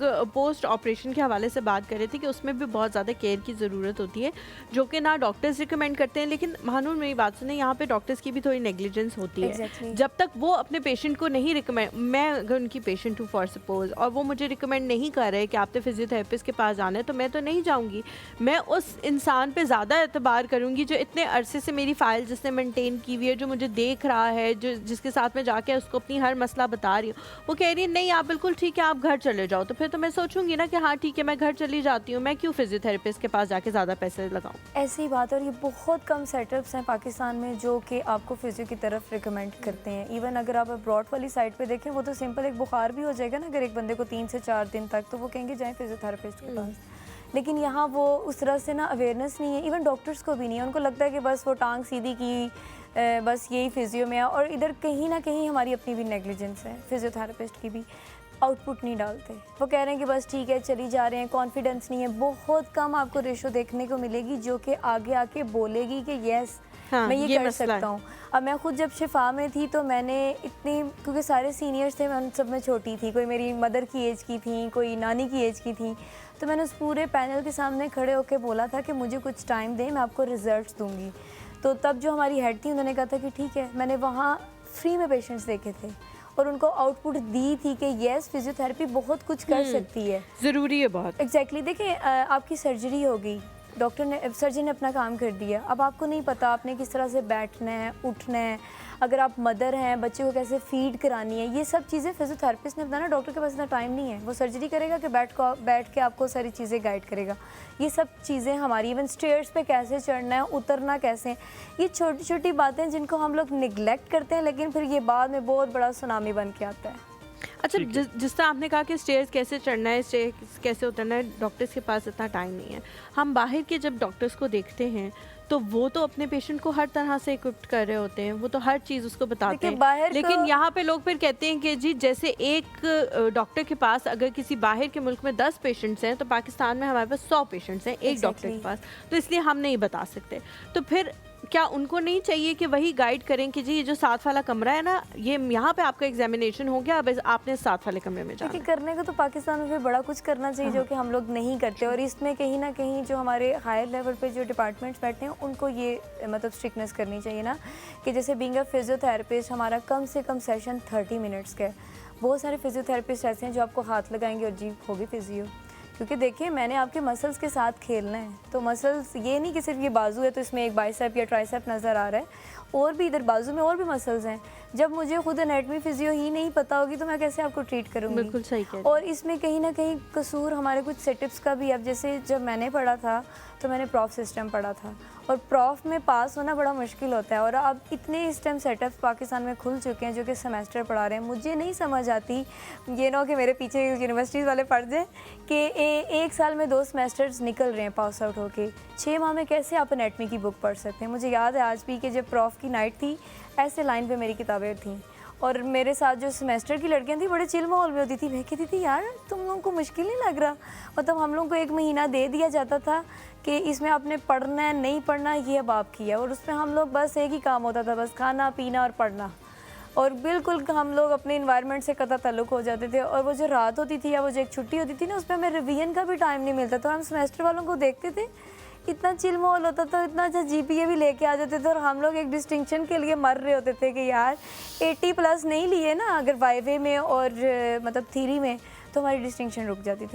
लोग post operation के हवाले से बात कर रहे थे कि उसमें भी बहुत ज़्यादा केयर की ज़रूरत होती है, जो कि ना डॉक्टर्स रिकमेंड करते हैं। लेकिन महानूर मेरी बात सुने, यहाँ पे डॉक्टर्स की भी थोड़ी नेग्लिजेंस होती है। जब तक वो अपने पेशेंट को नहीं रिकमेंड, मैं अगर उनकी पेशेंट हूँ फॉर सपोज, और वो मुझे रिकमेंड नहीं कर रहे कि आपने फिजियोथेरेपिस्ट के पास जाना है, तो मैं तो नहीं जाऊँगी। मैं उस इंसान पर ज़्यादा एतबार करूँगी जो इतने अरसे से मेरी फ़ाइल जिसने मेनटेन की हुई है, जो मुझे देख रहा है, जो जिसके साथ मैं जाके उसको अपनी हर मसला बता रही हूँ। वो कह रही है नहीं आप बिल्कुल ठीक है, आप घर चले जाओ, तो फिर तो मैं सोचूंगी ना कि हाँ ठीक है, मैं घर चली जाती हूँ, मैं क्यों फिजियोथेरेपिस्ट के पास जाके ज़्यादा पैसे लगाऊं। ऐसी बात है, और ये बहुत कम सेटअप्स हैं पाकिस्तान में जो कि आपको फिजियो की तरफ रिकमेंड करते हैं। इवन अगर आप अब्रॉड वाली साइड पे देखें, वो तो सिंपल एक बुखार भी हो जाएगा ना अगर एक बंदे को 3 से 4 दिन तक, तो वो कहेंगे जाएँ फिजियोथेरेपिस्ट के पास। लेकिन यहाँ वो उस तरह से ना अवेयरनेस नहीं है, इवन डॉक्टर्स को भी नहीं है। उनको लगता है कि बस वो टांग सीधी की, बस यही फिजियो में है। और इधर कहीं ना कहीं हमारी अपनी भी नेग्लिजेंस है, फिजियोथेरेपिस्ट की भी आउटपुट नहीं डालते। वो कह रहे हैं कि बस ठीक है चली जा रहे हैं, कॉन्फिडेंस नहीं है। बहुत कम आपको रेशो देखने को मिलेगी जो कि आगे आके बोलेगी कि यस हाँ, मैं ये कर मसला सकता हूँ। अब मैं खुद जब शिफा में थी तो मैंने इतनी, क्योंकि सारे सीनियर्स थे, मैं उन सब में छोटी थी, कोई मेरी मदर की एज की थी, कोई नानी की एज की थी, तो मैंने उस पूरे पैनल के सामने खड़े होकर बोला था कि मुझे कुछ टाइम दें, मैं आपको रिजल्ट्स दूंगी। तो तब जो हमारी हेड थी उन्होंने कहा था कि ठीक है। मैंने वहाँ फ्री में पेशेंट्स देखे थे और उनको आउटपुट दी थी कि यस फिजियोथेरेपी बहुत कुछ कर सकती है, ज़रूरी है बहुत। एग्जैक्टली। देखिए आपकी सर्जरी हो गई, डॉक्टर ने, सर्जन ने अपना काम कर दिया। अब आपको नहीं पता आपने किस तरह से बैठना है, उठना है, अगर आप मदर हैं बच्चे को कैसे फीड करानी है, ये सब चीज़ें फिजियोथेरेपिस्ट ने बताना। डॉक्टर के पास इतना टाइम नहीं है, वो सर्जरी करेगा कि बैठ के आपको सारी चीज़ें गाइड करेगा। ये सब चीज़ें हमारी, इवन स्टेयर्स पे कैसे चढ़ना है, उतरना कैसे, ये छोटी छोटी बातें जिनको हम लोग निगलेक्ट करते हैं, लेकिन फिर ये बाद में बहुत बड़ा सुनामी बन के आता है। अच्छा, जिस तरह आपने कहा कि स्टेयर्स कैसे चढ़ना है, स्टेयर्स कैसे उतरना है, डॉक्टर्स के पास इतना टाइम नहीं है। हम बाहर के जब डॉक्टर्स को देखते हैं तो वो तो अपने पेशेंट को हर तरह से इक्विप्ड कर रहे होते हैं, वो तो हर चीज़ उसको बताते हैं। लेकिन यहाँ पे लोग फिर कहते हैं कि जी जैसे एक डॉक्टर के पास अगर किसी बाहर के मुल्क में 10 पेशेंट्स हैं, तो पाकिस्तान में हमारे पास 100 पेशेंट्स हैं एक डॉक्टर के पास, तो इसलिए हम नहीं बता सकते। तो फिर क्या उनको नहीं चाहिए कि वही गाइड करें कि जी ये जो 7 वाला कमरा है ना, ये यहाँ पे आपका एग्जामिनेशन हो गया, अब आपने 7 वाले कमरे में जाना है। करने को तो पाकिस्तान में भी बड़ा कुछ करना चाहिए, जो कि हम लोग नहीं करते। और इसमें कहीं ना कहीं जो हमारे हायर लेवल पे जो डिपार्टमेंट्स बैठे हैं उनको ये मतलब स्ट्रिक्टनेस करनी चाहिए ना, कि जैसे बीइंग अ फिजियोथेरेपिस्ट हमारा कम से कम सेशन 30 मिनट्स का है। बहुत सारे फिजियोथेरेपिस्ट ऐसे हैं जो आपको हाथ लगाएंगे और जी होगी फिजियो, क्योंकि देखिए मैंने आपके मसल्स के साथ खेलना है। तो मसल्स ये नहीं कि सिर्फ ये बाजू है तो इसमें एक बाइसेप या ट्राइसेप नज़र आ रहा है, और भी इधर बाजू में और भी मसल्स हैं। जब मुझे खुद एनाटमी फिजियो ही नहीं पता होगी तो मैं कैसे आपको ट्रीट करूँगी? बिल्कुल सही कह रहे हैं। और इसमें कहीं ना कहीं कसूर हमारे कुछ सेटअप्स का भी। अब जैसे जब मैंने पढ़ा था तो मैंने प्रॉफ सिस्टम पढ़ा था, और प्रॉफ में पास होना बड़ा मुश्किल होता है। और अब इतने इस टाइम सेटअप्स पाकिस्तान में खुल चुके हैं जो कि सेमेस्टर पढ़ा रहे हैं। मुझे नहीं समझ आती, ये ना हो कि मेरे पीछे यूनिवर्सिटीज़ वाले पढ़ जाएँ कि एक साल में 2 सेमेस्टर्स निकल रहे हैं पास आउट होके, 6 माह में कैसे आप एनाटमी की बुक पढ़ सकते हैं? मुझे याद है आज भी कि जब प्रॉफ की नाइट थी, ऐसे लाइन पे मेरी किताबें थीं, और मेरे साथ जो सेमेस्टर की लड़कियां थी बड़े चिल माहौल में होती थी। मैं कहती थी यार तुम लोगों को मुश्किल नहीं लग रहा? मतलब हम लोगों को 1 महीना दे दिया जाता था कि इसमें आपने पढ़ना है, नहीं पढ़ना ये अब आपकी है, और उसमें हम लोग बस एक ही काम होता था, बस खाना पीना और पढ़ना, और बिल्कुल हम लोग अपने इन्वायरमेंट से कतई ताल्लुक़ हो जाते थे। और वो जो रात होती थी या वो जो एक छुट्टी होती थी ना, उसमें हमें रिवीजन का भी टाइम नहीं मिलता। तो हम सेमेस्टर वालों को देखते थे, इतना चिल माहौल होता था, इतना अच्छा जीपीए भी लेके आ जाते थे, और हम लोग एक डिस्टिंक्शन के लिए मर रहे होते थे कि यार 80+ नहीं लिए ना अगर वाइवे में और मतलब थ्योरी में, तो हमारी डिस्टिंक्शन रुक जाती थी।